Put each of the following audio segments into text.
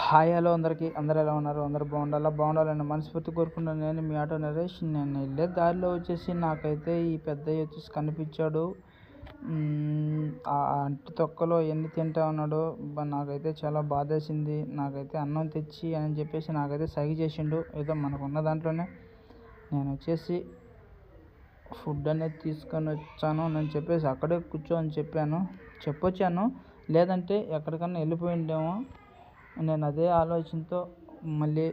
Hi hello అందరికీ. అందరూ ఎలా ఉన్నారు? అందరూ బాగుండాలని మనస్ఫూర్తి కోరుకుంటున్నాను. నేను మీ ఆటో నరేష్. నేను వెళ్ళే దారిలో వచ్చేసి నాకైతే ఈ పెద్దయ్య వచ్చేసి కనిపించాడు. ఆ అంటి తొక్కలో ఎన్ని తింటా ఉన్నాడో నాకైతే చాలా బాధేసింది. నాకైతే అన్నం తెచ్చి అని చెప్పేసి నాకైతే సైగ చేసిండు. ఏదో మనకున్న దాంట్లోనే నేను వచ్చేసి ఫుడ్ అనేది తీసుకొని వచ్చాను అని చెప్పేసి అక్కడే కూర్చో అని చెప్పొచ్చాను. లేదంటే ఎక్కడికన్నా వెళ్ళిపోయిండేమో. నేను అదే ఆలోచనతో మళ్ళీ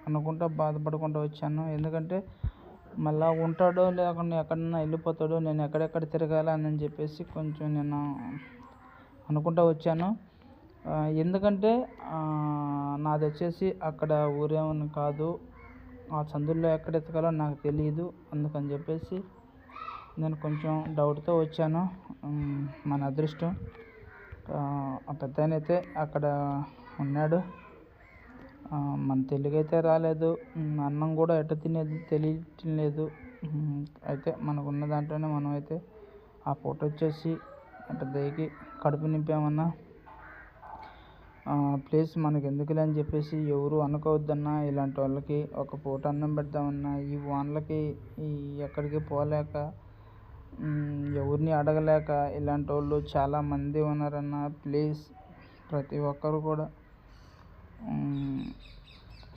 అనుకుంటా బాధపడుకుంటూ వచ్చాను. ఎందుకంటే మళ్ళీ ఉంటాడో లేకుండా ఎక్కడన్నా వెళ్ళిపోతాడో, నేను ఎక్కడెక్కడ తిరగాలని చెప్పేసి కొంచెం నేను అనుకుంటూ వచ్చాను. ఎందుకంటే నాది వచ్చేసి అక్కడ ఊరేమని కాదు, ఆ సందుల్లో ఎక్కడ ఎతకాలో నాకు తెలియదు. అందుకని చెప్పేసి నేను కొంచెం డౌట్తో వచ్చాను. మన అదృష్టం ఆ పెద్దాయన అయితే అక్కడ ఉన్నాడు. మన తెలుగు అయితే రాలేదు, అన్నం కూడా ఎట్ట తినేది తెలియటం లేదు. అయితే మనకున్న దాంట్లోనే మనం అయితే ఆ పూట వచ్చేసి పెద్దయ్యకి కడుపు నింపామన్నా. ప్లీజ్ మనకి ఎందుకులే అని చెప్పేసి ఎవరు అనుకోవద్దన్నా. ఇలాంటి వాళ్ళకి ఒక పూట అన్నం పెడదామన్నా ఈ వానలకి ఎక్కడికి పోలేక, ఎవరిని అడగలేక ఇలాంటి వాళ్ళు చాలామంది ఉన్నారన్న. ప్లీజ్ ప్రతి ఒక్కరు కూడా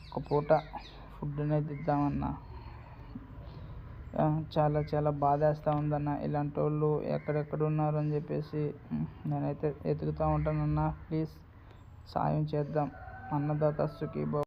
ఒక పూట ఫుడ్ అనేది ఇద్దామన్నా. చాలా చాలా బాధేస్తూ ఉందన్న. ఇలాంటి వాళ్ళు ఎక్కడెక్కడ ఉన్నారు అని చెప్పేసి నేనైతే వెతుకుతూ ఉంటానన్నా. ప్లీజ్ సాయం చేద్దాం. అన్నదాత సుఖీభవ.